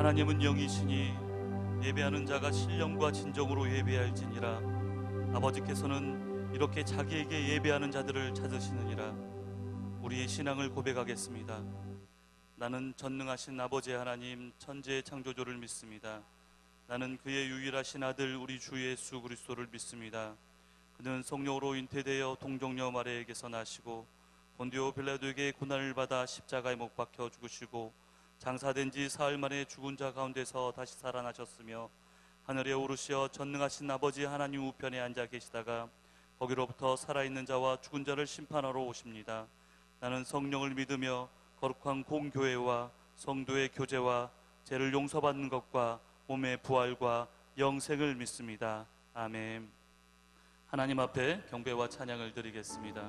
하나님은 영이시니 예배하는 자가 신령과 진정으로 예배할지니라. 아버지께서는 이렇게 자기에게 예배하는 자들을 찾으시느니라. 우리의 신앙을 고백하겠습니다. 나는 전능하신 아버지 하나님 천지의 창조주를 믿습니다. 나는 그의 유일하신 아들 우리 주 예수 그리스도를 믿습니다. 그는 성령으로 잉태되어 동정녀 마리아에게서 나시고 본디오 빌라도에게 고난을 받아 십자가에 못 박혀 죽으시고 장사된 지 사흘 만에 죽은 자 가운데서 다시 살아나셨으며 하늘에 오르시어 전능하신 아버지 하나님 우편에 앉아 계시다가 거기로부터 살아있는 자와 죽은 자를 심판하러 오십니다. 나는 성령을 믿으며 거룩한 공교회와 성도의 교제와 죄를 용서받는 것과 몸의 부활과 영생을 믿습니다. 아멘. 하나님 앞에 경배와 찬양을 드리겠습니다.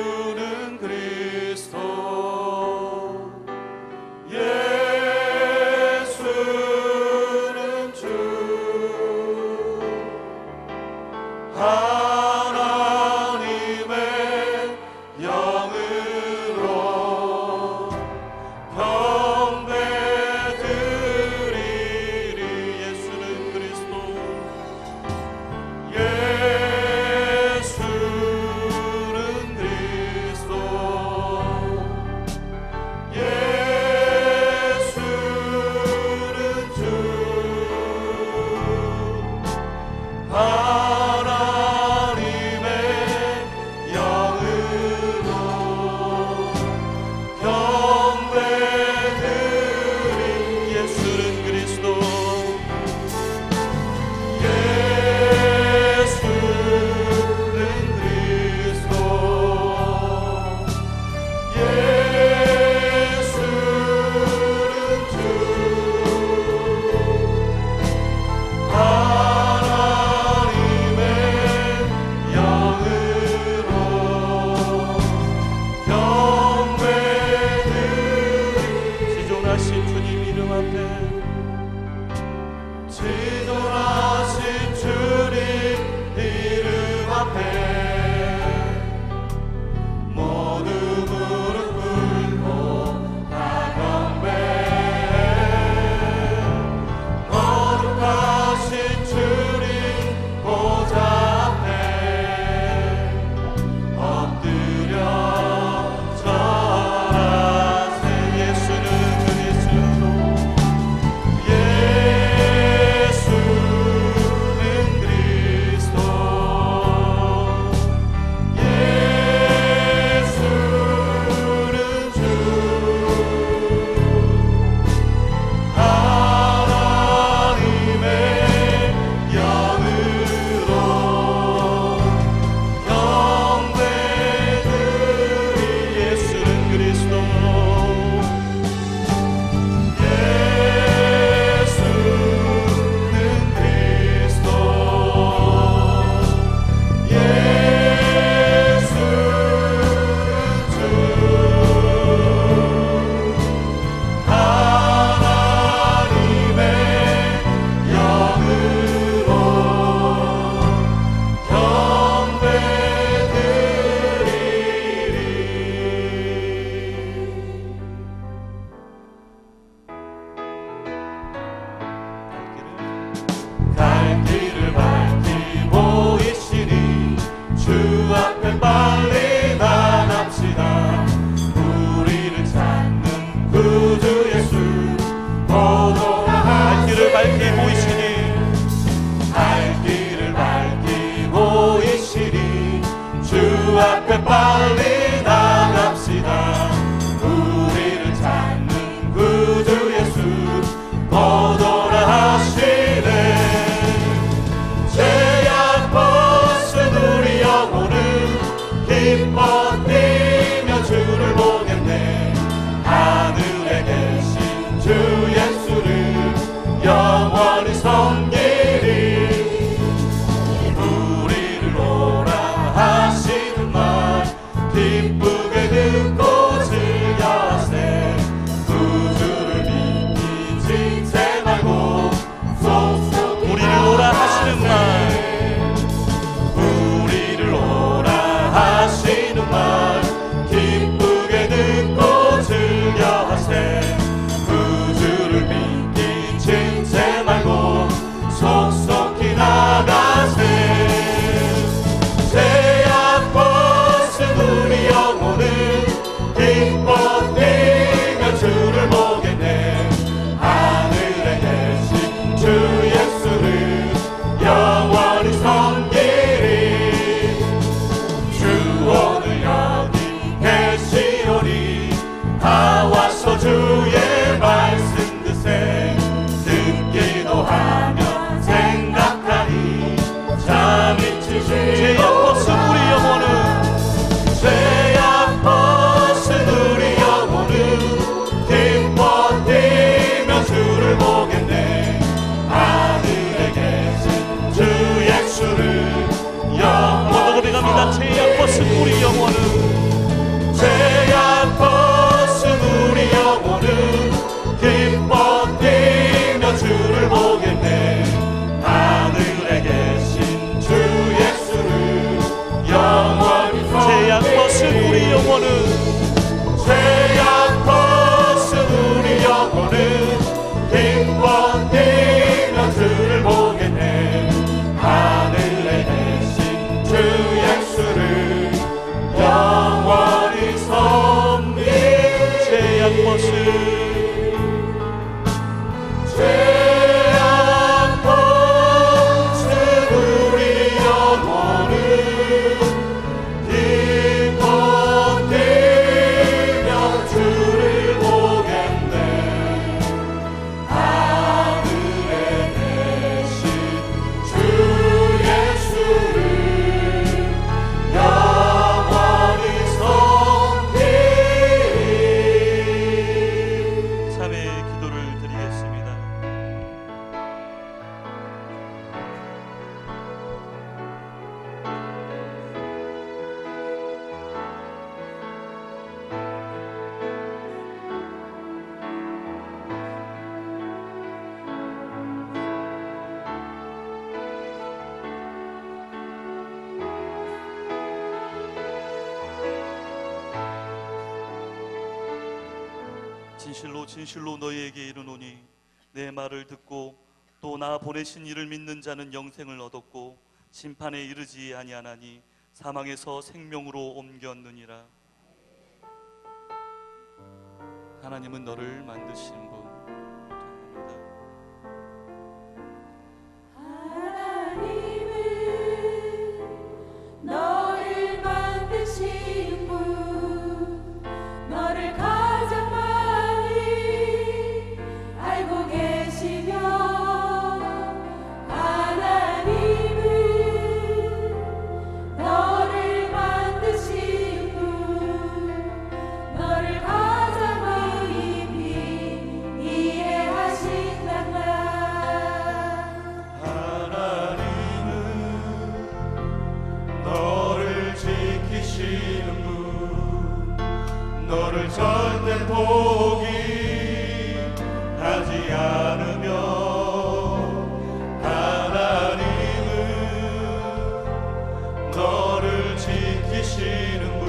예수는 그리스도, 예수는 주, 하나님의 영으로 경배드리리. 예수는 그리스도, 앞에 빨리 나갑시다. 우리를 찾는 구주 예수 보도라 하시네. 죄악 벗은 우리 영혼은 기뻐 뛰며 주를 보겠네. 하늘에 계신 주 예수를 영원히 섬기리. 우리를 오라 하시는 말 기쁘게 듣고 즐겨하세. 구주를 믿기 지체 말고 진실로 진실로 너희에게 이르노니 내 말을 듣고 또 나 보내신 이를 믿는 자는 영생을 얻었고 심판에 이르지 아니하나니 사망에서 생명으로 옮겼느니라. 하나님은 너를 만드신 분. 하나님은 너를 만드신 분, 너를 가장 많이 알고 계시며, 하나님은 너를 만드신 분, 너를 가장 깊이 이해하신단다. 너를 지키시는 분, 너를 절대 포기하지 않으며, 하나님은 너를 지키시는 분,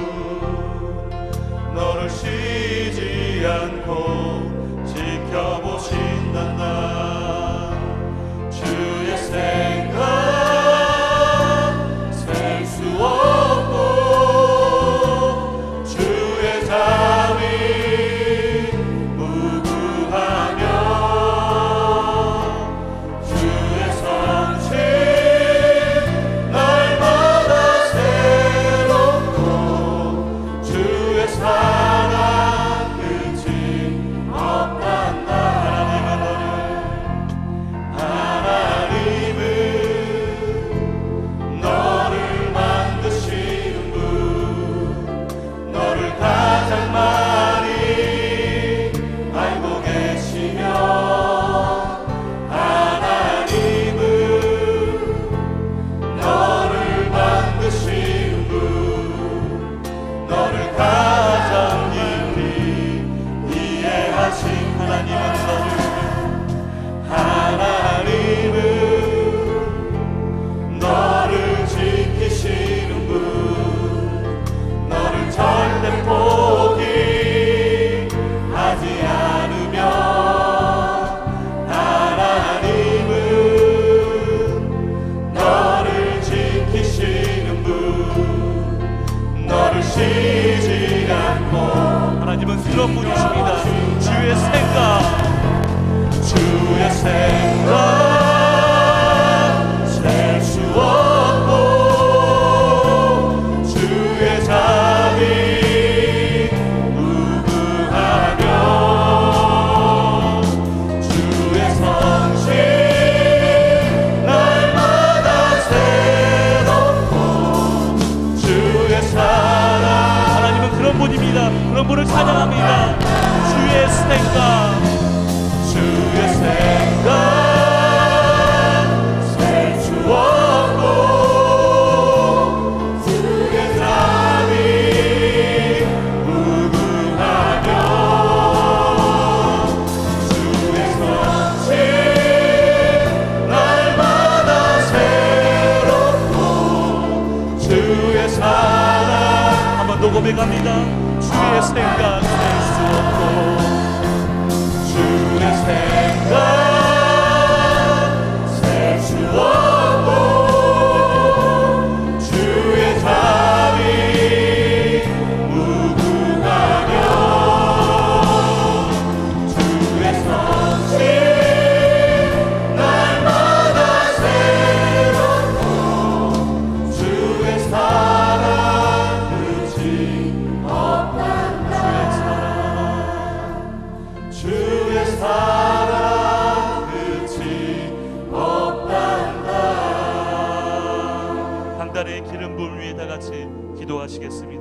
너를 쉬지 않고 지켜보신단다. 주의 생각 수 없고 주의 자비 무궁하며, 주의 성실 날마다 새롭고, 주의 사랑 끝이 없단다. 하나님은 너를 만드시는 분, 너를 가장 많이 알고 계시며, 하나님은 너를 만드시는 분, 너를 가장 깊이 이해하신, 하나님은 너를 지키시는 분, 너를 절대 포기하지 않으며, 하나님은 너를 지키시는 분, 너를 쉬지 않고. 하나님은 그런 분이십니다. 주의 생각 셀 수 없고, 주의 자비 무궁하며, 주의 성실 날마다 새롭고, 주의 사랑. 하나님은 그런 분입니다. 그런 분을 찬양합니다. 주의 생각 셀 수 없고, 주의 자비 무궁하며, 주의 성실 날마다 새롭고, 주의 사랑. 한 번 더 고백합니다. 주의 생각 셀 수 없고, 주의 생각 셀 수 없고, 주의 자비 무궁하며, 주의 성실 날마다 새롭고, 주의 사랑 끝이 없단다. 주의 사랑 끝이 없단다. 강단의 기름 부음 위에 다 같이 기도하시겠습니다.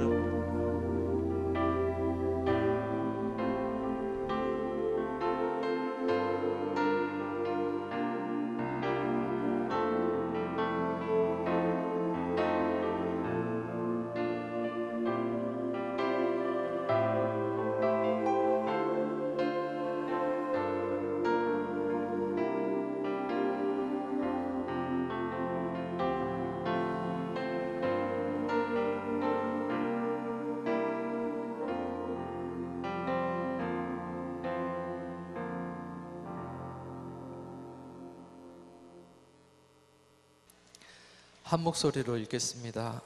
한 목소리로 읽겠습니다.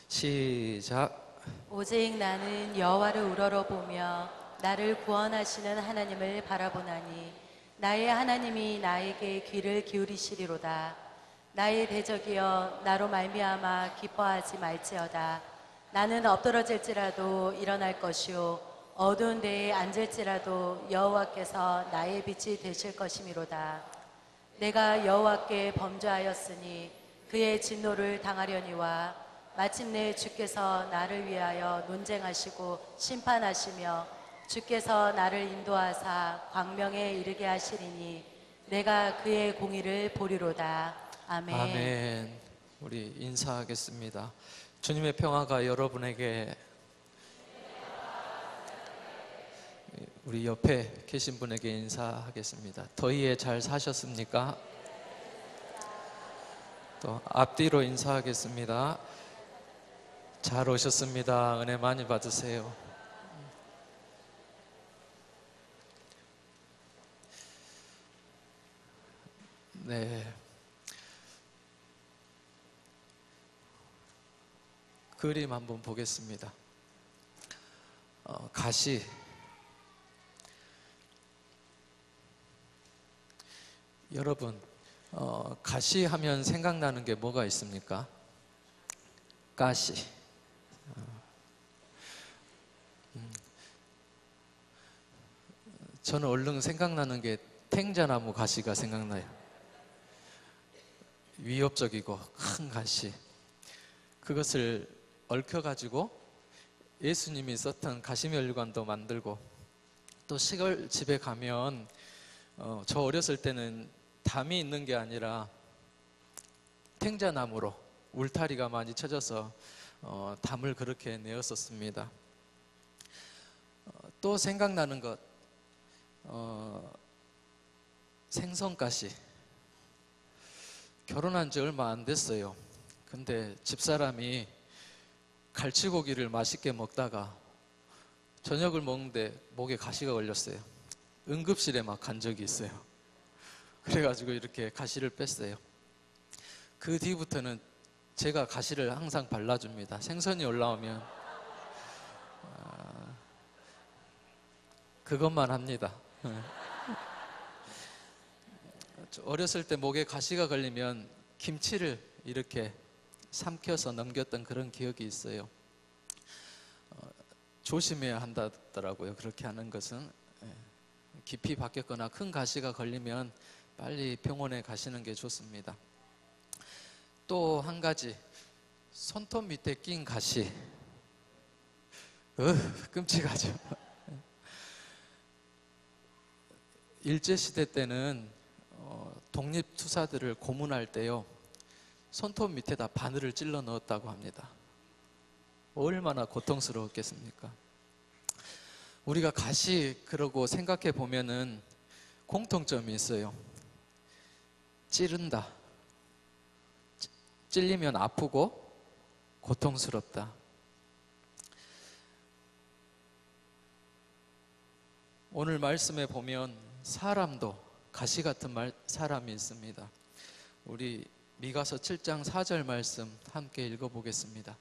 시작. 오직 나는 여호와를 우러러보며 나를 구원하시는 하나님을 바라보나니 나의 하나님이 나에게 귀를 기울이시리로다. 나의 대적이여 나로 말미암아 기뻐하지 말지어다. 나는 엎드러질지라도 일어날 것이요 어두운 데에 앉을지라도 여호와께서 나의 빛이 되실 것이미로다. 내가 여호와께 범죄하였으니 그의 진노를 당하려니와 마침내 주께서 나를 위하여 논쟁하시고 심판하시며 주께서 나를 인도하사 광명에 이르게 하시리니 내가 그의 공의를 보리로다. 아멘. 아멘. 우리 인사하겠습니다. 주님의 평화가 여러분에게, 우리 옆에 계신 분에게 인사하겠습니다. 더위에 잘 사셨습니까? 또 앞뒤로 인사하겠습니다. 잘 오셨습니다. 은혜 많이 받으세요. 네. 그림 한번 보겠습니다. 가시. 여러분, 가시 하면 생각나는 게 뭐가 있습니까? 가시. 저는 얼른 생각나는 게 탱자나무 가시가 생각나요. 위협적이고 큰 가시. 그것을 얽혀가지고 예수님이 썼던 가시면류관도 만들고, 또 시골집에 가면 저 어렸을 때는 담이 있는 게 아니라 탱자나무로 울타리가 많이 쳐져서 담을 그렇게 내었었습니다. 또 생각나는 것, 생선가시. 결혼한 지 얼마 안 됐어요. 근데 집사람이 갈치고기를 맛있게 먹다가 저녁을 먹는데 목에 가시가 걸렸어요. 응급실에 막 간 적이 있어요. 그래가지고 이렇게 가시를 뺐어요. 그 뒤부터는 제가 가시를 항상 발라줍니다. 생선이 올라오면 그것만 합니다. 어렸을 때 목에 가시가 걸리면 김치를 이렇게 삼켜서 넘겼던 그런 기억이 있어요. 조심해야 한다더라고요. 그렇게 하는 것은. 깊이 박혔거나 큰 가시가 걸리면 빨리 병원에 가시는 게 좋습니다. 또 한 가지, 손톱 밑에 낀 가시. 끔찍하죠. 일제시대 때는 독립투사들을 고문할 때요, 손톱 밑에다 바늘을 찔러 넣었다고 합니다. 얼마나 고통스러웠겠습니까? 우리가 가시 그러고 생각해 보면은 공통점이 있어요. 찌른다. 찔리면 아프고 고통스럽다. 오늘 말씀에 보면 사람도 가시 같은 사람이 있습니다. 우리 미가서 7장 4절 말씀 함께 읽어보겠습니다.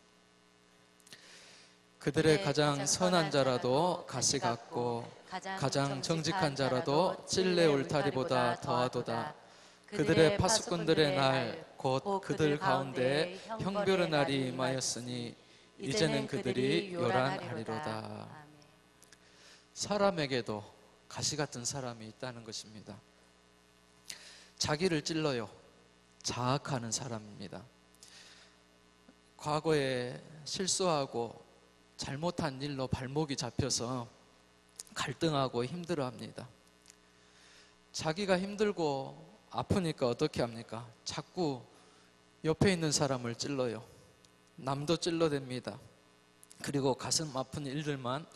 그들의 가장 선한 자라도 가시 같고 가장 정직한 자라도 찔레 울타리보다 더하도다. 그들의 파수꾼들의 날 곧 그들 가운데 형별의 날이 임하였으니 이제는 그들이 요란하리로다. 사람에게도 가시 같은 사람이 있다는 것입니다. 자기를 찔러요. 자학하는 사람입니다. 과거에 실수하고 잘못한 일로 발목이 잡혀서 갈등하고 힘들어합니다. 자기가 힘들고 아프니까 어떻게 합니까? 자꾸 옆에 있는 사람을 찔러요. 남도 찔러댑니다. 그리고 가슴 아픈 일들만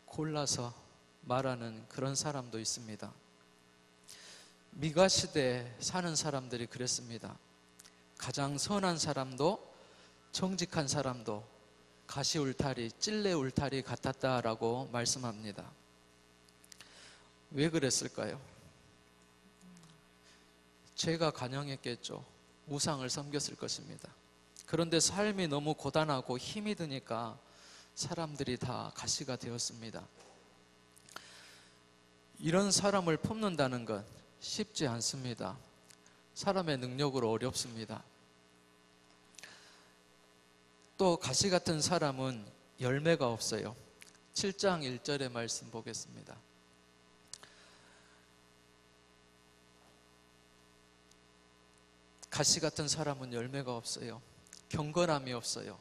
골라서 말하는 그런 사람도 있습니다. 미가 시대에 사는 사람들이 그랬습니다. 가장 선한 사람도 정직한 사람도 가시 울타리, 찔레 울타리 같았다라고 말씀합니다. 왜 그랬을까요? 죄가 간영했겠죠. 우상을 섬겼을 것입니다. 그런데 삶이 너무 고단하고 힘이 드니까 사람들이 다 가시가 되었습니다. 이런 사람을 품는다는 건 쉽지 않습니다. 사람의 능력으로 어렵습니다. 또 가시 같은 사람은 열매가 없어요. 7장 1절의 말씀 보겠습니다. 가시 같은 사람은 열매가 없어요. 경건함이 없어요.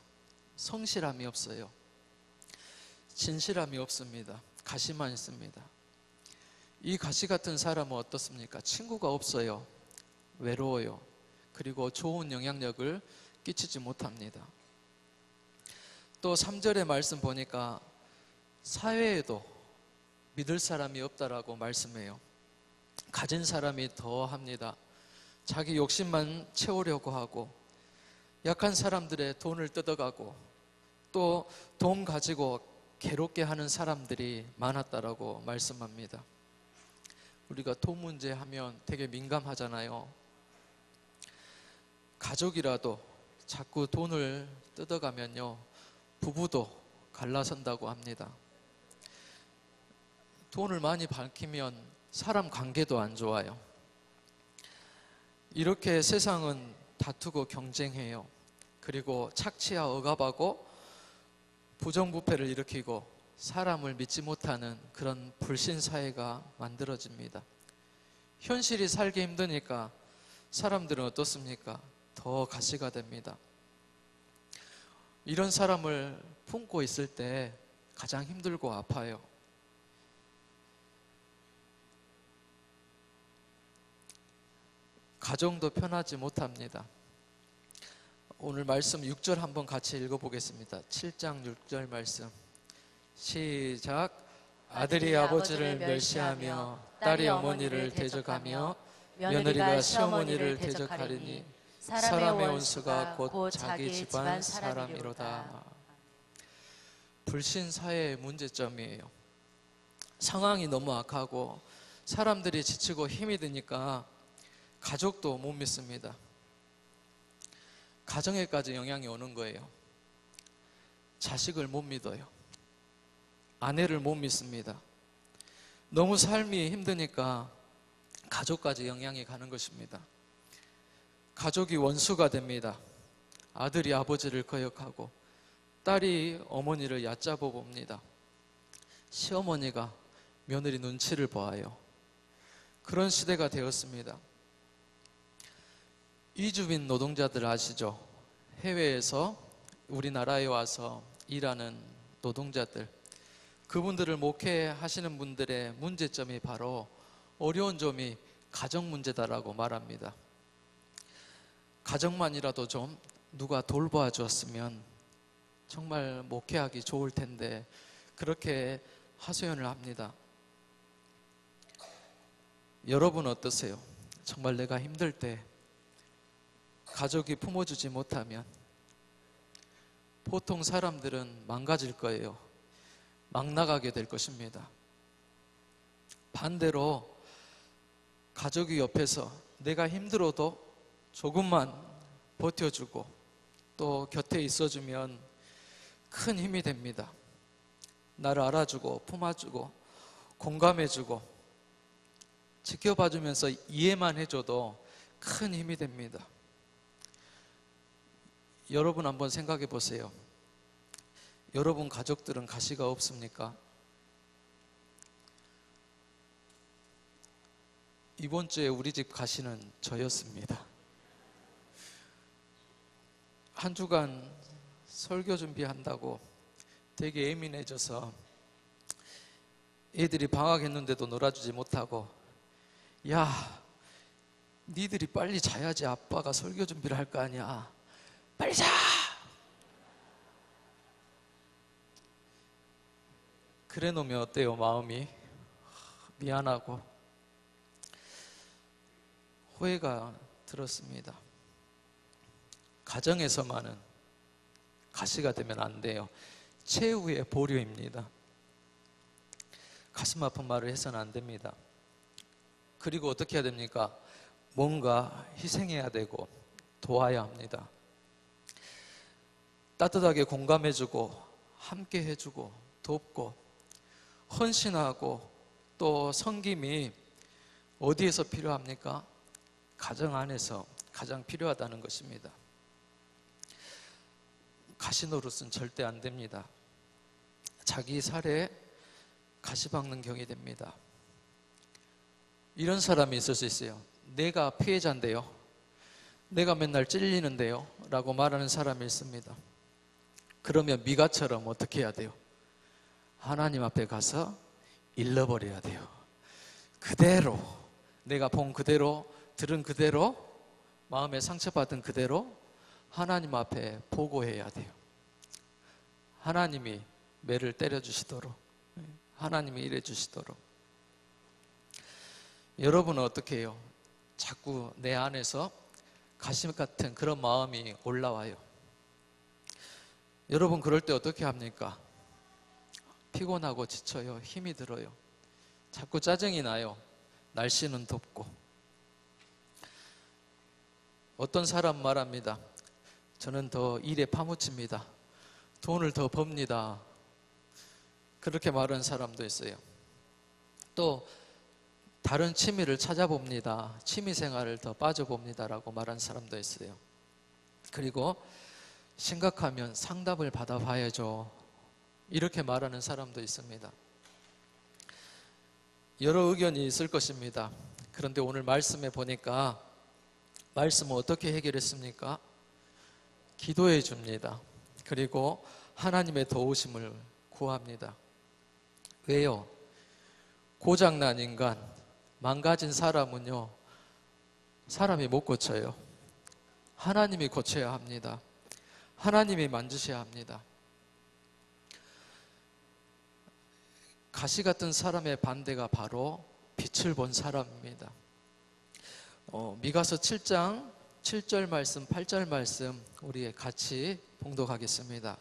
성실함이 없어요. 진실함이 없습니다. 가시만 있습니다. 이 가시 같은 사람은 어떻습니까? 친구가 없어요. 외로워요. 그리고 좋은 영향력을 끼치지 못합니다. 또 3절의 말씀 보니까 사회에도 믿을 사람이 없다라고 말씀해요. 가진 사람이 더 합니다. 자기 욕심만 채우려고 하고 약한 사람들의 돈을 뜯어가고 또 돈 가지고 괴롭게 하는 사람들이 많았다라고 말씀합니다. 우리가 돈 문제 하면 되게 민감하잖아요. 가족이라도 자꾸 돈을 뜯어가면요, 부부도 갈라선다고 합니다. 돈을 많이 밝히면 사람 관계도 안 좋아요. 이렇게 세상은 다투고 경쟁해요. 그리고 착취와 억압하고 부정부패를 일으키고 사람을 믿지 못하는 그런 불신사회가 만들어집니다. 현실이 살기 힘드니까 사람들은 어떻습니까? 더 가시가 됩니다. 이런 사람을 품고 있을 때 가장 힘들고 아파요. 가정도 편하지 못합니다. 오늘 말씀 6절 한번 같이 읽어보겠습니다. 7장 6절 말씀 시작. 아들이 아버지를 멸시하며 딸이 어머니를 대적하며 며느리가 시어머니를 대적하리니 사람의 원수가 곧 자기 집안 사람이로다. 불신사회의 문제점이에요. 상황이 너무 악하고 사람들이 지치고 힘이 드니까 가족도 못 믿습니다. 가정에까지 영향이 오는 거예요. 자식을 못 믿어요. 아내를 못 믿습니다. 너무 삶이 힘드니까 가족까지 영향이 가는 것입니다. 가족이 원수가 됩니다. 아들이 아버지를 거역하고 딸이 어머니를 얕잡아 봅니다. 시어머니가 며느리 눈치를 봐요. 그런 시대가 되었습니다. 이주민 노동자들 아시죠? 해외에서 우리나라에 와서 일하는 노동자들, 그분들을 목회하시는 분들의 문제점이 바로 어려운 점이 가정 문제다라고 말합니다. 가정만이라도 좀 누가 돌봐 주었으면 정말 목회하기 좋을 텐데 그렇게 하소연을 합니다. 여러분 어떠세요? 정말 내가 힘들 때 가족이 품어주지 못하면 보통 사람들은 망가질 거예요. 막 나가게 될 것입니다. 반대로 가족이 옆에서 내가 힘들어도 조금만 버텨주고 또 곁에 있어주면 큰 힘이 됩니다. 나를 알아주고 품어주고 공감해주고 지켜봐주면서 이해만 해줘도 큰 힘이 됩니다. 여러분 한번 생각해 보세요. 여러분 가족들은 가시가 없습니까? 이번 주에 우리 집 가시는 저였습니다. 한 주간 설교 준비한다고 되게 예민해져서 애들이 방학했는데도 놀아주지 못하고, 야, 니들이 빨리 자야지 아빠가 설교 준비를 할 거 아니야. 빨리 자! 그래 놓으면 어때요? 마음이 미안하고 후회가 들었습니다. 가정에서만은 가시가 되면 안 돼요. 최후의 보류입니다. 가슴 아픈 말을 해서는 안 됩니다. 그리고 어떻게 해야 됩니까? 뭔가 희생해야 되고 도와야 합니다. 따뜻하게 공감해주고 함께 해주고 돕고 헌신하고 또 섬김이 어디에서 필요합니까? 가정 안에서 가장 필요하다는 것입니다. 가시노릇은 절대 안 됩니다. 자기 살에 가시박는 경이 됩니다. 이런 사람이 있을 수 있어요. 내가 피해자인데요, 내가 맨날 찔리는데요 라고 말하는 사람이 있습니다. 그러면 미가처럼 어떻게 해야 돼요? 하나님 앞에 가서 일러버려야 돼요. 그대로, 내가 본 그대로, 들은 그대로, 마음에 상처받은 그대로 하나님 앞에 보고해야 돼요. 하나님이 매를 때려주시도록, 하나님이 일해주시도록. 여러분은 어떻게 해요? 자꾸 내 안에서 가시 같은 그런 마음이 올라와요. 여러분 그럴 때 어떻게 합니까? 피곤하고 지쳐요. 힘이 들어요. 자꾸 짜증이 나요. 날씨는 덥고. 어떤 사람 말합니다. 저는 더 일에 파묻힙니다. 돈을 더 법니다. 그렇게 말하는 사람도 있어요. 또 다른 취미를 찾아봅니다. 취미생활을 더 빠져봅니다라고 말하는 사람도 있어요. 그리고 심각하면 상담을 받아봐야죠. 이렇게 말하는 사람도 있습니다. 여러 의견이 있을 것입니다. 그런데 오늘 말씀에 보니까 말씀은 어떻게 해결했습니까? 기도해 줍니다. 그리고 하나님의 도우심을 구합니다. 왜요? 고장난 인간, 망가진 사람은요, 사람이 못 고쳐요. 하나님이 고쳐야 합니다. 하나님이 만지셔야 합니다. 가시 같은 사람의 반대가 바로 빛을 본 사람입니다. 미가서 7장 7절 말씀, 8절 말씀 우리 같이 봉독하겠습니다.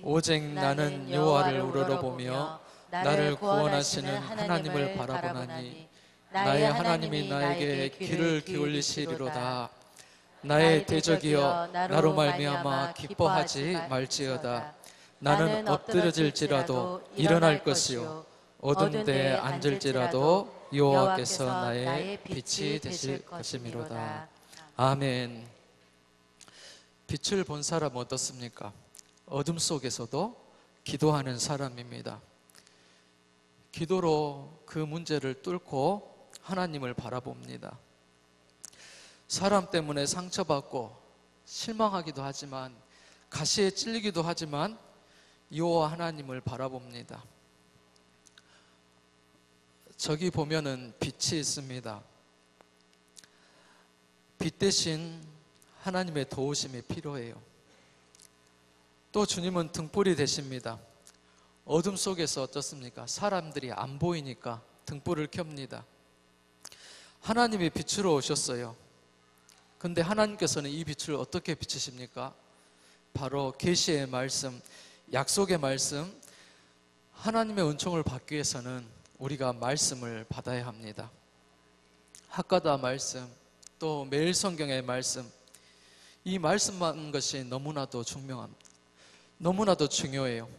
오직 나는 여호와를 우러러보며 나를 구원하시는 하나님을 바라보나니 나의 하나님이 나에게 귀를 기울이시리로다. 나의 대적이여 나로 말미암아 기뻐하지 말지어다. 나는 엎드러질지라도 일어날 것이요 어두운 데 앉을지라도 여호와께서 나의 빛이 되실 것이미로다. 아멘. 빛을 본 사람은 어떻습니까? 어둠 속에서도 기도하는 사람입니다. 기도로 그 문제를 뚫고 하나님을 바라봅니다. 사람 때문에 상처받고 실망하기도 하지만 가시에 찔리기도 하지만 여호와 하나님을 바라봅니다. 저기 보면은 빛이 있습니다. 빛 대신 하나님의 도우심이 필요해요. 또 주님은 등불이 되십니다. 어둠 속에서 어떻습니까? 사람들이 안 보이니까 등불을 켭니다. 하나님이 빛으로 오셨어요. 근데 하나님께서는 이 빛을 어떻게 비추십니까? 바로 계시의 말씀, 약속의 말씀, 하나님의 은총을 받기 위해서는 우리가 말씀을 받아야 합니다. 학가다 말씀, 또 매일 성경의 말씀, 이 말씀만 것이 너무나도 너무나도 중요해요.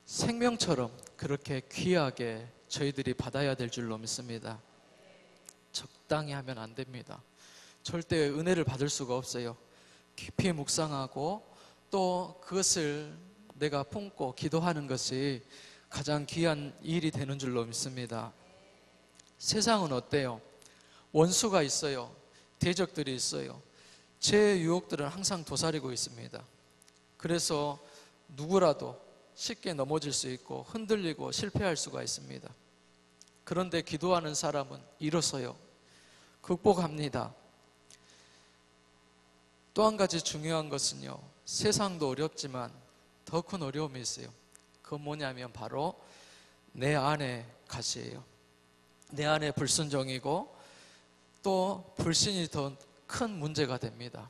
생명처럼 그렇게 귀하게 저희들이 받아야 될 줄로 믿습니다. 적당히 하면 안 됩니다. 절대 은혜를 받을 수가 없어요. 깊이 묵상하고 또 그것을 내가 품고 기도하는 것이 가장 귀한 일이 되는 줄로 믿습니다. 세상은 어때요? 원수가 있어요. 대적들이 있어요. 제 유혹들은 항상 도사리고 있습니다. 그래서 누구라도 쉽게 넘어질 수 있고 흔들리고 실패할 수가 있습니다. 그런데 기도하는 사람은 일어서요. 극복합니다. 또 한 가지 중요한 것은요, 세상도 어렵지만 더 큰 어려움이 있어요. 그건 뭐냐면 바로 내 안에 가시예요. 내 안에 불순종이고 또 불신이 더 큰 문제가 됩니다.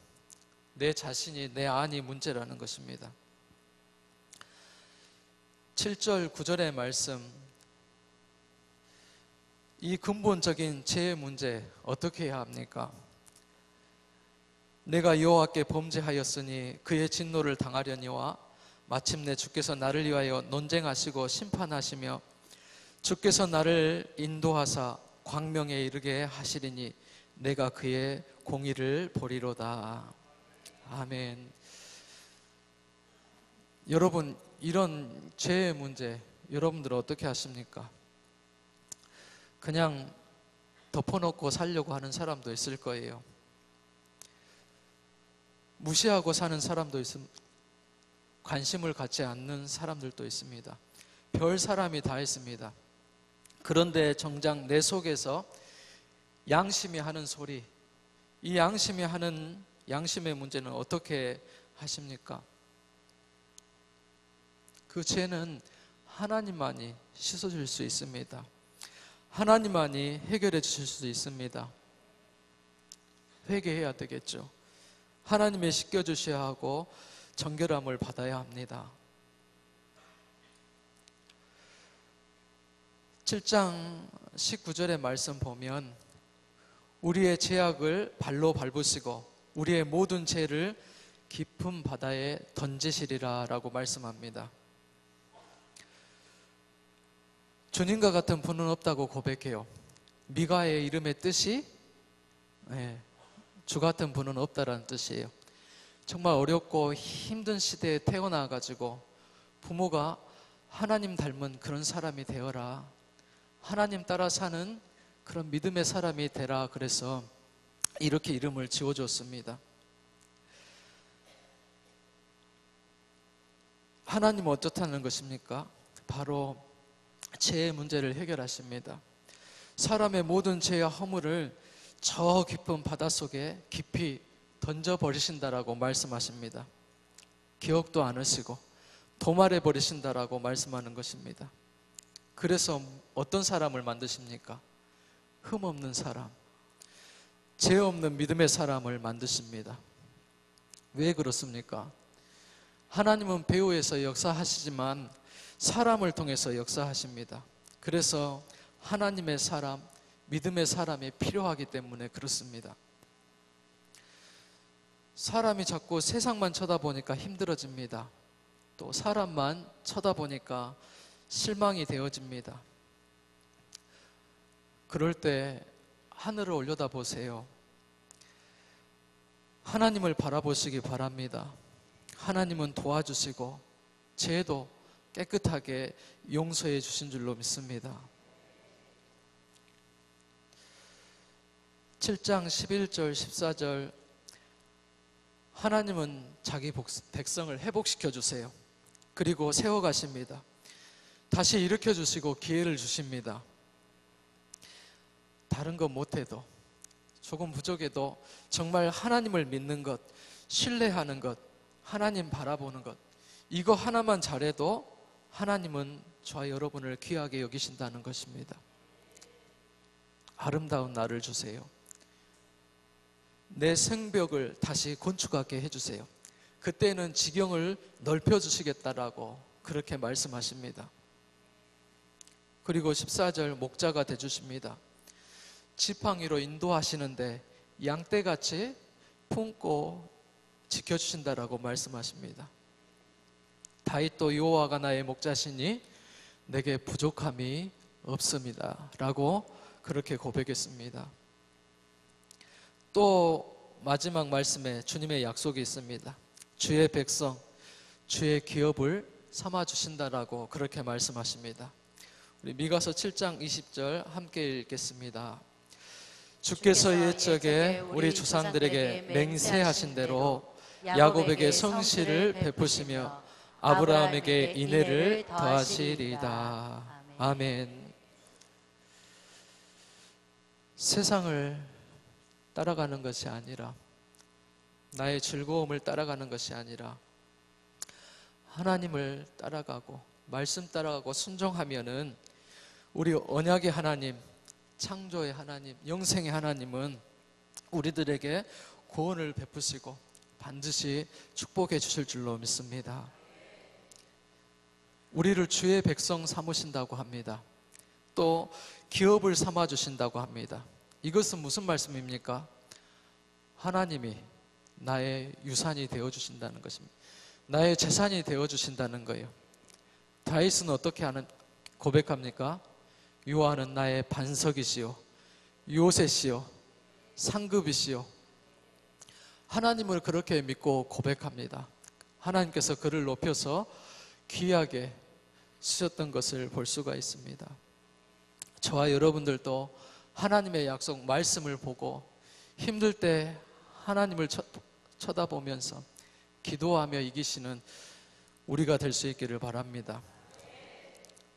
내 자신이, 내 안이 문제라는 것입니다. 7절 9절의 말씀, 이 근본적인 죄의 문제 어떻게 해야 합니까? 내가 여호와께 범죄하였으니 그의 진노를 당하려니와 마침내 주께서 나를 위하여 논쟁하시고 심판하시며 주께서 나를 인도하사 광명에 이르게 하시리니 내가 그의 공의를 보리로다. 아멘. 여러분, 이런 죄의 문제 여러분들 어떻게 하십니까? 그냥 덮어놓고 살려고 하는 사람도 있을 거예요. 무시하고 사는 사람도 있습니다. 관심을 갖지 않는 사람들도 있습니다. 별 사람이 다 있습니다. 그런데 정작 내 속에서 양심이 하는 소리, 이 양심이 하는 양심의 문제는 어떻게 하십니까? 그 죄는 하나님만이 씻어줄 수 있습니다. 하나님만이 해결해 주실 수 있습니다. 회개해야 되겠죠. 하나님이 씻겨주셔야 하고 정결함을 받아야 합니다. 7장 19절의 말씀 보면 우리의 죄악을 발로 밟으시고 우리의 모든 죄를 깊은 바다에 던지시리라 라고 말씀합니다. 주님과 같은 분은 없다고 고백해요. 미가의 이름의 뜻이 주 같은 분은 없다라는 뜻이에요. 정말 어렵고 힘든 시대에 태어나가지고 부모가 하나님 닮은 그런 사람이 되어라, 하나님 따라 사는 그런 믿음의 사람이 되라, 그래서 이렇게 이름을 지어줬습니다. 하나님은 어떻다는 것입니까? 바로 죄의 문제를 해결하십니다. 사람의 모든 죄와 허물을 저 깊은 바닷속에 깊이 던져버리신다라고 말씀하십니다. 기억도 안 하시고 도말해 버리신다라고 말씀하는 것입니다. 그래서 어떤 사람을 만드십니까? 흠 없는 사람, 죄 없는 믿음의 사람을 만드십니다. 왜 그렇습니까? 하나님은 배후에서 역사하시지만 사람을 통해서 역사하십니다. 그래서 하나님의 사람, 믿음의 사람이 필요하기 때문에 그렇습니다. 사람이 자꾸 세상만 쳐다보니까 힘들어집니다. 또 사람만 쳐다보니까 실망이 되어집니다. 그럴 때 하늘을 올려다보세요. 하나님을 바라보시기 바랍니다. 하나님은 도와주시고 죄도 깨끗하게 용서해 주신 줄로 믿습니다. 7장 11절 14절 하나님은 자기 백성을 회복시켜 주세요. 그리고 세워가십니다. 다시 일으켜 주시고 기회를 주십니다. 다른 것 못해도, 조금 부족해도 정말 하나님을 믿는 것, 신뢰하는 것, 하나님 바라보는 것, 이거 하나만 잘해도 하나님은 저와 여러분을 귀하게 여기신다는 것입니다. 아름다운 날을 주세요. 내 생벽을 다시 건축하게 해주세요. 그때는 지경을 넓혀주시겠다라고 그렇게 말씀하십니다. 그리고 14절 목자가 되주십니다. 지팡이로 인도하시는데 양떼같이 품고 지켜주신다라고 말씀하십니다. 다윗도 여호와가 나의 목자시니 내게 부족함이 없습니다 라고 그렇게 고백했습니다. 또 마지막 말씀에 주님의 약속이 있습니다. 주의 백성, 주의 기업을 삼아주신다라고 그렇게 말씀하십니다. 우리 미가서 7장 20절 함께 읽겠습니다. 주께서 옛적에 우리 조상들에게 맹세하신 대로 야곱에게 성실을 베푸시며 아브라함에게 인애를 더하시리이다. 아멘. 세상을 따라가는 것이 아니라, 나의 즐거움을 따라가는 것이 아니라 하나님을 따라가고 말씀 따라가고 순종하면은 우리 언약의 하나님, 창조의 하나님, 영생의 하나님은 우리들에게 구원을 베푸시고 반드시 축복해 주실 줄로 믿습니다. 우리를 주의 백성 삼으신다고 합니다. 또 기업을 삼아 주신다고 합니다. 이것은 무슨 말씀입니까? 하나님이 나의 유산이 되어 주신다는 것입니다. 나의 재산이 되어 주신다는 거예요. 다윗은 어떻게 고백합니까? 여호와는 나의 반석이시요 요새시요 상급이시요. 하나님을 그렇게 믿고 고백합니다. 하나님께서 그를 높여서 귀하게 쓰셨던 것을 볼 수가 있습니다. 저와 여러분들도 하나님의 약속 말씀을 보고 힘들 때 하나님을 쳐다보면서 기도하며 이기시는 우리가 될 수 있기를 바랍니다.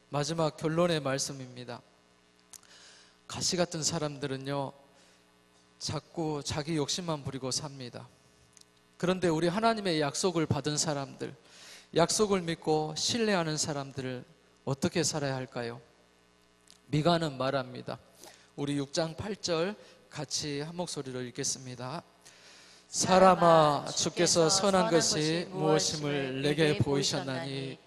마지막 결론의 말씀입니다. 가시 같은 사람들은요, 자꾸 자기 욕심만 부리고 삽니다. 그런데 우리 하나님의 약속을 받은 사람들, 약속을 믿고 신뢰하는 사람들을 어떻게 살아야 할까요? 미가는 말합니다. 우리 6장 8절 같이 한 목소리로 읽겠습니다. 사람아, 주께서 선한 것이 무엇임을 내게 보이셨나니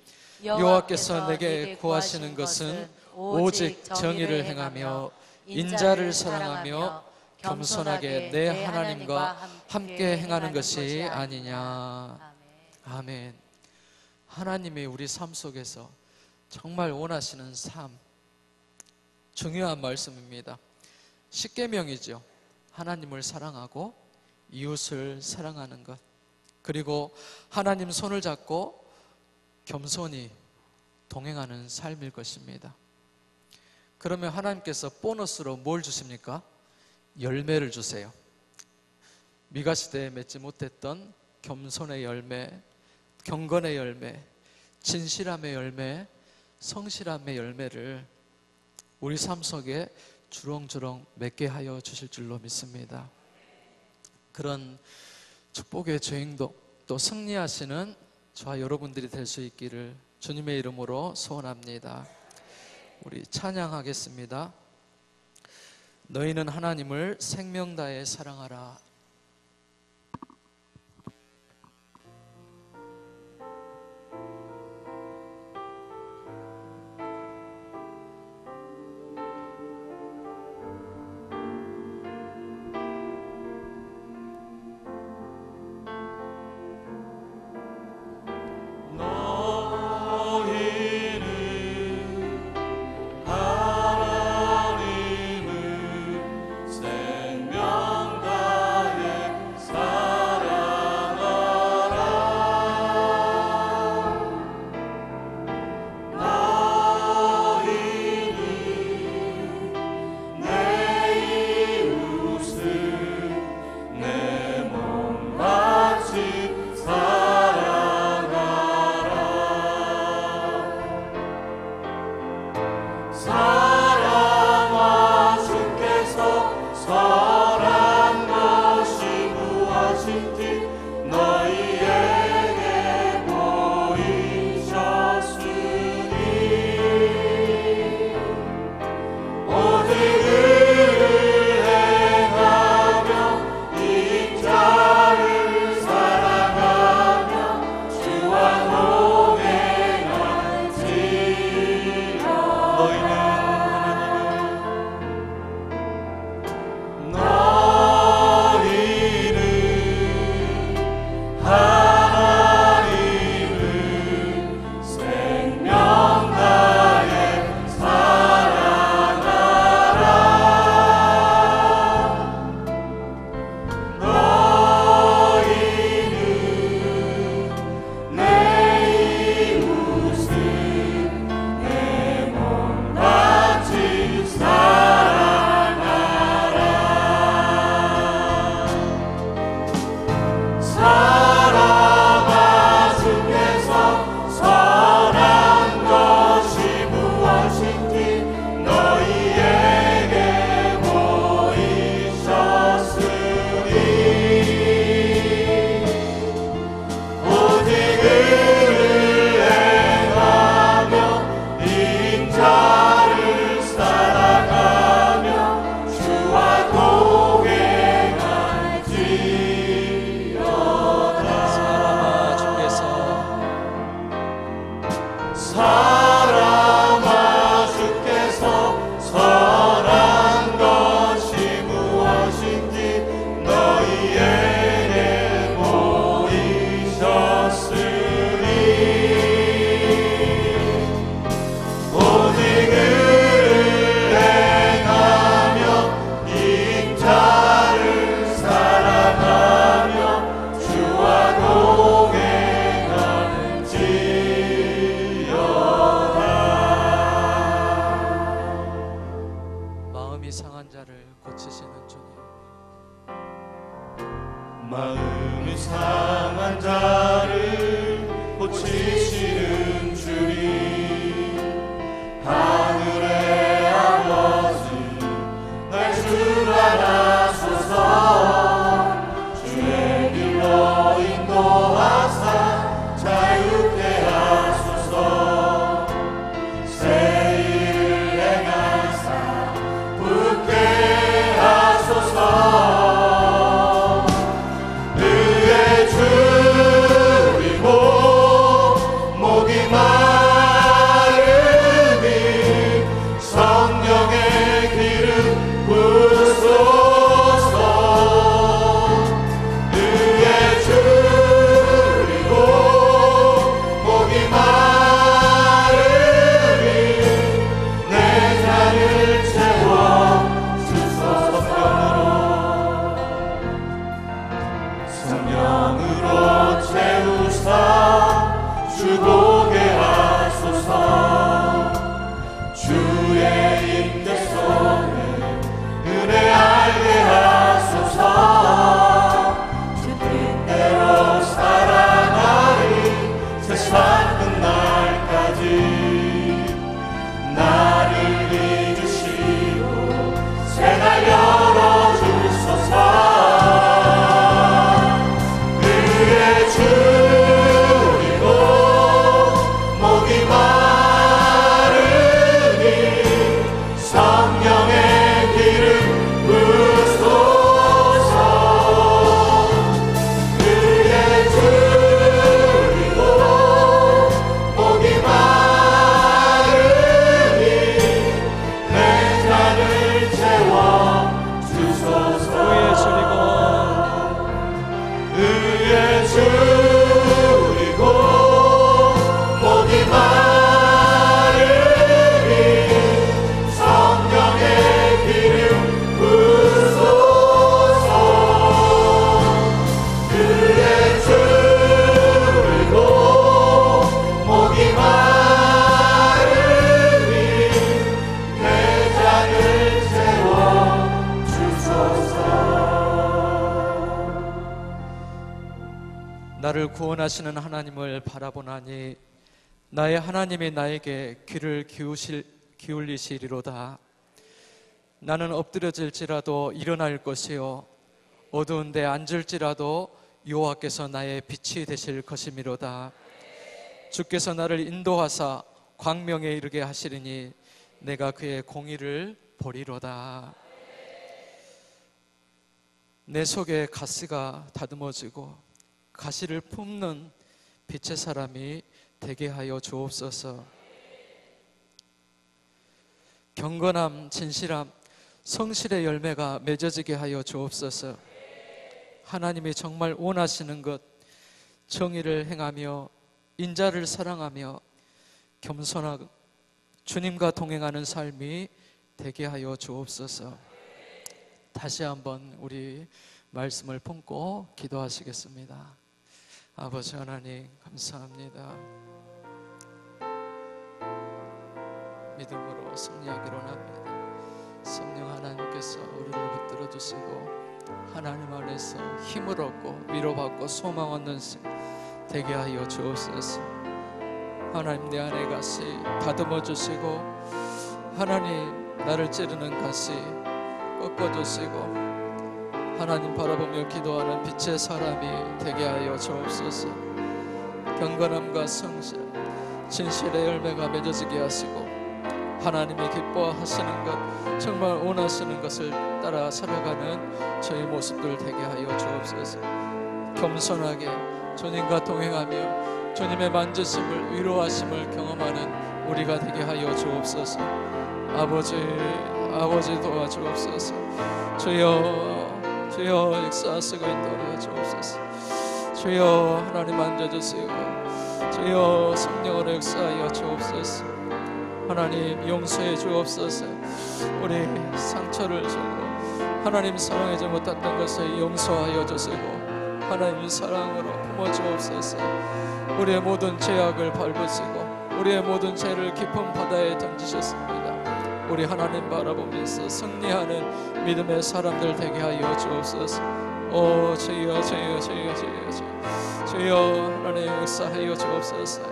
여호와께서 내게 구하시는 것은 오직 정의를 행하며 인자를 사랑하며 겸손하게 내 하나님과 함께 행하는 것이 아니냐. 아멘. 하나님이 우리 삶 속에서 정말 원하시는 삶, 중요한 말씀입니다. 십계명이죠. 하나님을 사랑하고 이웃을 사랑하는 것, 그리고 하나님 손을 잡고 겸손히 동행하는 삶일 것입니다. 그러면 하나님께서 보너스로 뭘 주십니까? 열매를 주세요. 미가 시대에 맺지 못했던 겸손의 열매, 경건의 열매, 진실함의 열매, 성실함의 열매를 우리 삶 속에 주렁주렁 맺게 하여 주실 줄로 믿습니다. 그런 축복의 주인도 또 승리하시는 저와 여러분들이 될 수 있기를 주님의 이름으로 소원합니다. 우리 찬양하겠습니다. 너희는 하나님을 생명 다해 사랑하라. 생명 다해 주 보게 하소서. 주의 임재 속에 은혜 알게 하소서. 주 뜻대로 살아가리 세상 끝날까지. 나를 믿으시고 새날 열어주소서. 그의 줄이고 목이 마르니 성령의 기름 부으소서. 그의 줄이고 목이 마르니 내 잔을 채워 주소서. 의에 줄이고 목이 마르니 성령의 기름 부으소서. 의에 줄이고 목이 마르니 내 잔을 채워 주소서. 나를 구원하시는 하나님을 바라보나니 나의 하나님이 나에게 귀를 기울이시리로다. 나는 엎드려질지라도 일어날 것이요 어두운 데 앉을지라도 여호와께서 나의 빛이 되실 것이미로다. 주께서 나를 인도하사 광명에 이르게 하시리니 내가 그의 공의를 보리로다. 내 속에 가시가 다듬어지고 가시를 품는 빛의 사람이 되게 하여 주옵소서. 경건함, 진실함, 성실의 열매가 맺어지게 하여 주옵소서. 하나님이 정말 원하시는 것, 정의를 행하며 인자를 사랑하며 겸손하고 주님과 동행하는 삶이 되게 하여 주옵소서. 다시 한번 우리 말씀을 품고 기도하시겠습니다. 아버지 하나님 감사합니다. 믿음으로 승리하기로 합니다. 성령 하나님께서 우리를 붙들어 주시고 하나님 안에서 힘을 얻고 위로받고 소망 얻는 삶 되게 하여 주옵소서. 하나님 내 안에 가시 다듬어 주시고 하나님 나를 찌르는 가시 꺾어 주시고 하나님 바라보며 기도하는 빛의 사람이 되게 하여 주옵소서. 경건함과 성실, 진실의 열매가 맺어지게 하시고 하나님이 기뻐하시는 것, 정말 원하시는 것을 따라 살아가는 저희 모습들 되게 하여 주옵소서. 겸손하게 주님과 동행하며 주님의 만지심을 위로하심을 경험하는 우리가 되게 하여 주옵소서. 아버지 도와주옵소서. 주여 역사하시고 인도하여 주옵소서. 주여 하나님 만져주시고 주여 성령으로 역사하여 주옵소서. 하나님 용서해 주옵소서. 우리 상처를 주고 하나님 사랑하지 못했던 것을 용서하여 주시고 하나님 사랑으로 품어주옵소서. 우리의 모든 죄악을 밟으시고 우리의 모든 죄를 깊은 바다에 던지셨습니다. 우리 하나님 바라보면서 승리하는 믿음의 사람들 되게 하여 주옵소서. 오 주여 하나님 역사하여 주옵소서.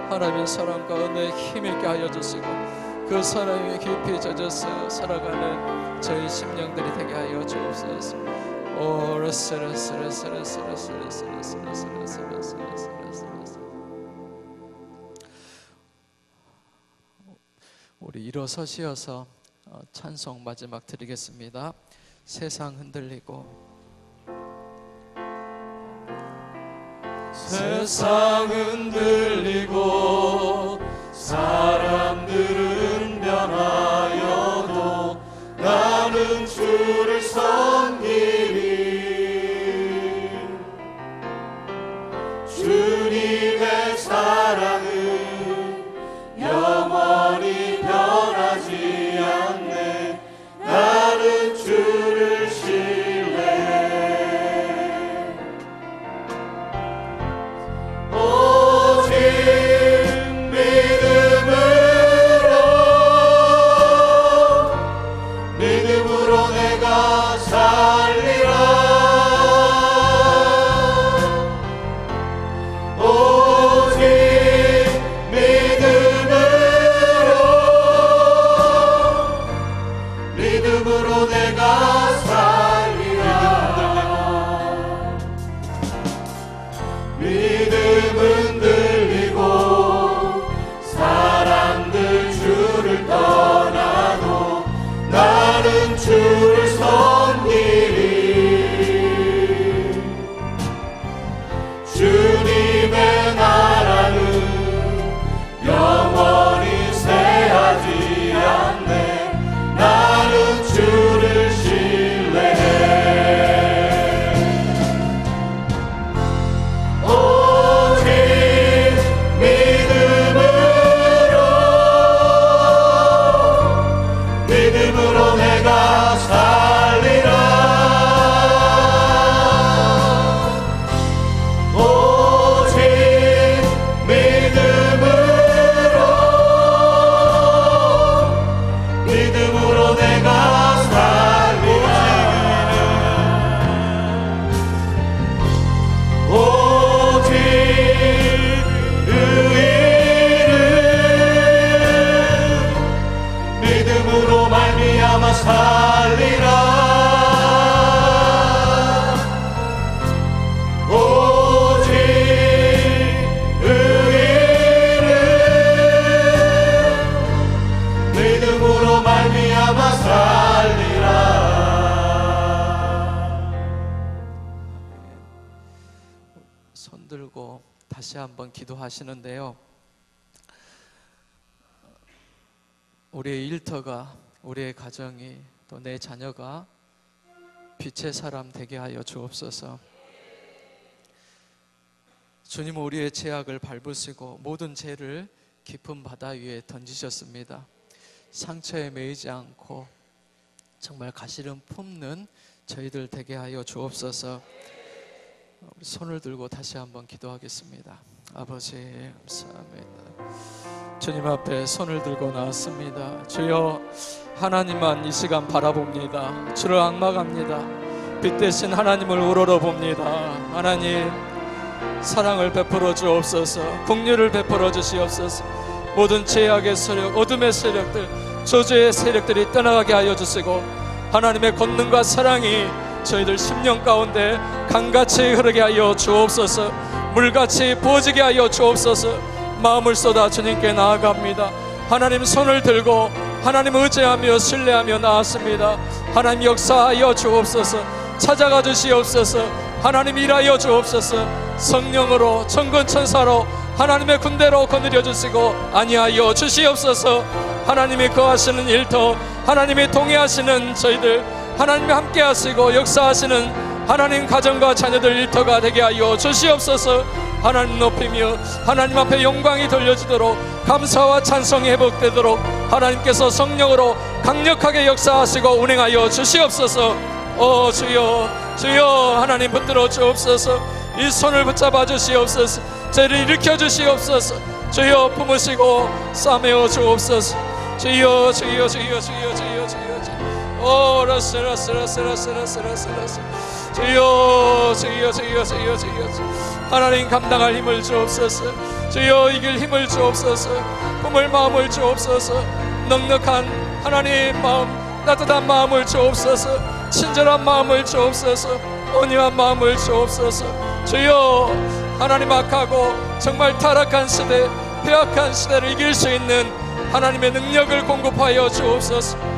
하나님의 사랑과 은혜에 힘있게 하여 주시고 그 사랑에 깊이 젖어서 살아가는 저희 심령들이 되게 하여 주옵소서. 오 우리 일어서시어서 찬송 마지막 드리겠습니다. 세상 흔들리고 세상 흔들리고 사람들은 변하여도 나는 주를 섬기리. 주님의 사랑은 영원히 변하지 않네. 나는 주를 신뢰해. 오직 다시 한번 기도하시는데요. 우리의 일터가, 우리의 가정이, 또 내 자녀가 빛의 사람 되게 하여 주옵소서. 주님은 우리의 죄악을 밟으시고 모든 죄를 깊은 바다 위에 던지셨습니다. 상처에 매이지 않고 정말 가시름 품는 저희들 되게 하여 주옵소서. 우리 손을 들고 다시 한번 기도하겠습니다. 아버지 감사합니다. 주님 앞에 손을 들고 나왔습니다. 주여, 하나님만 이 시간 바라봅니다. 주를 앙망합니다. 빛 대신 하나님을 우러러봅니다. 하나님, 사랑을 베풀어 주옵소서. 긍휼을 베풀어 주시옵소서. 모든 죄악의 세력, 어둠의 세력들, 저주의 세력들이 떠나가게 하여 주시고, 하나님의 권능과 사랑이 저희들 심령 가운데 강같이 흐르게 하여 주옵소서. 물같이 부어지게 하여 주옵소서. 마음을 쏟아 주님께 나아갑니다. 하나님 손을 들고 하나님 의지하며 신뢰하며 나왔습니다. 하나님 역사하여 주옵소서. 찾아가 주시옵소서. 하나님 일하여 주옵소서. 성령으로 천군천사로 하나님의 군대로 거느려 주시고 안위하여 주시옵소서. 하나님이 거하시는 일터, 하나님이 동의하시는 저희들, 하나님이 함께 하시고 역사하시는 하나님 가정과 자녀들 일터가 되게 하여 주시옵소서. 하나님 높이며 하나님 앞에 영광이 돌려지도록, 감사와 찬송이 회복되도록 하나님께서 성령으로 강력하게 역사하시고 운행하여 주시옵소서. 주여, 주여, 하나님 붙들어 주옵소서. 이 손을 붙잡아 주시옵소서. 저희를 일으켜 주시옵소서. 주여, 품으시고 싸매어 주옵소서. 주여, 주여, 주여, 주여, 주여, 주여, 주여. 라스라스라스라스라스라스라스. 주여, 주여, 주여, 주여, 주여. 하나님 감당할 힘을 주옵소서. 주여, 이길 힘을 주옵소서. 품을 마음을 주옵소서. 넉넉한 하나님 마음, 따뜻한 마음을 주옵소서. 친절한 마음을 주옵소서. 온유한 마음을 주옵소서. 주여, 하나님 악하고 정말 타락한 시대, 폐악한 시대를 이길 수 있는 하나님의 능력을 공급하여 주옵소서.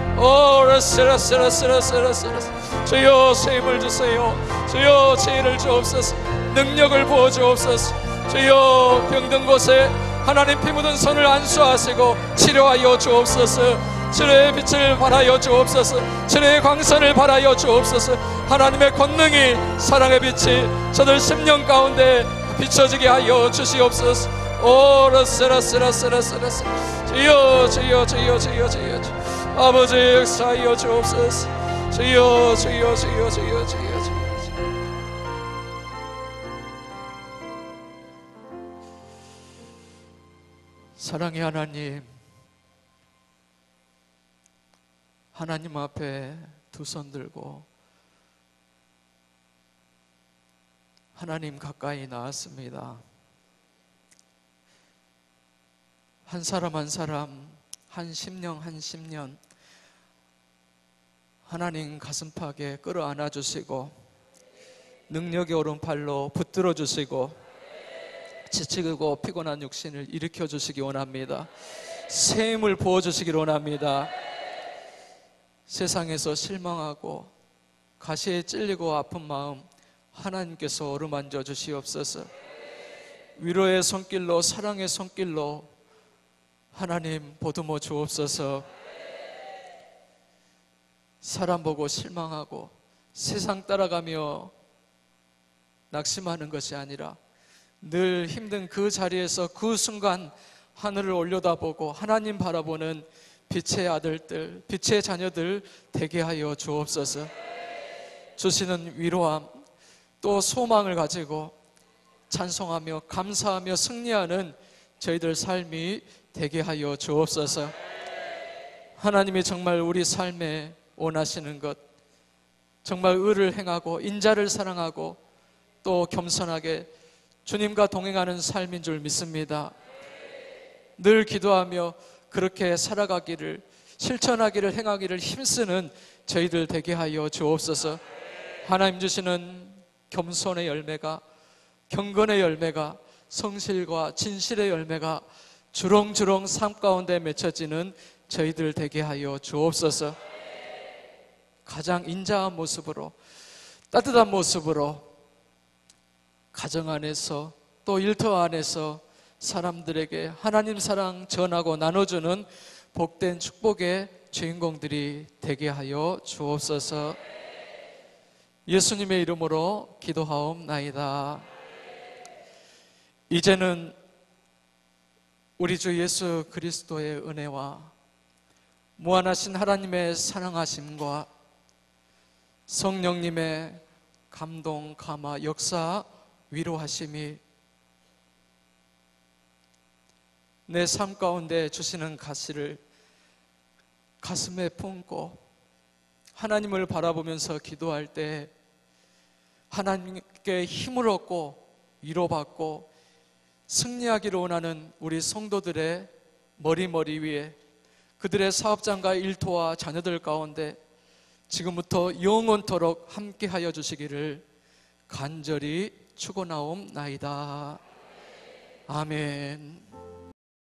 주여, 새 힘을 주세요. 주여, 지혜를 주옵소서. 능력을 부어 주옵소서. 주여, 병든 곳에 하나님 피 묻은 손을 안수하시고 치료하여 주옵소서. 치료의 빛을 발하여 주옵소서. 치료의 광선을 발하여 주옵소서. 하나님의 권능이, 사랑의 빛이 저들 심령 가운데 비춰지게 하여 주시옵소서. 라스라스라스라스라스. 주여, 주여, 주여, 주여, 주여. 아버지 역사하여 주옵소서. 주여, 주여, 주여, 주여, 주여, 주여. 사랑의 하나님, 하나님 앞에 두 손 들고 하나님 가까이 나왔습니다. 한 사람 한 사람, 한 심령 한 심령 하나님 가슴팍에 끌어안아 주시고 능력의 오른팔로 붙들어 주시고 지치고 피곤한 육신을 일으켜 주시기 원합니다. 새 힘을 부어 주시기 원합니다. 세상에서 실망하고 가시에 찔리고 아픈 마음 하나님께서 어루만져 주시옵소서. 위로의 손길로, 사랑의 손길로 하나님 보듬어 주옵소서. 사람 보고 실망하고 세상 따라가며 낙심하는 것이 아니라 늘 힘든 그 자리에서 그 순간 하늘을 올려다보고 하나님 바라보는 빛의 아들들, 빛의 자녀들 되게 하여 주옵소서. 주시는 위로함, 또 소망을 가지고 찬송하며 감사하며 승리하는 저희들 삶이 되게 하여 주옵소서. 하나님이 정말 우리 삶에 원하시는 것, 정말 의를 행하고 인자를 사랑하고 또 겸손하게 주님과 동행하는 삶인 줄 믿습니다. 늘 기도하며 그렇게 살아가기를, 실천하기를, 행하기를 힘쓰는 저희들 되게 하여 주옵소서. 하나님 주시는 겸손의 열매가, 경건의 열매가, 성실과 진실의 열매가 주렁주렁 삶 가운데 맺혀지는 저희들 되게 하여 주옵소서. 가장 인자한 모습으로, 따뜻한 모습으로 가정 안에서 또 일터 안에서 사람들에게 하나님 사랑 전하고 나눠주는 복된 축복의 주인공들이 되게 하여 주옵소서. 예수님의 이름으로 기도하옵나이다. 이제는 우리 주 예수 그리스도의 은혜와 무한하신 하나님의 사랑하심과 성령님의 감동, 감화, 역사, 위로하심이 내 삶 가운데 주시는 가시를 가슴에 품고 하나님을 바라보면서 기도할 때 하나님께 힘을 얻고 위로받고 승리하기를 원하는 우리 성도들의 머리 위에 그들의 사업장과 일터와 자녀들 가운데 지금부터 영원토록 함께하여 주시기를 간절히 축원하옵나이다. 아멘.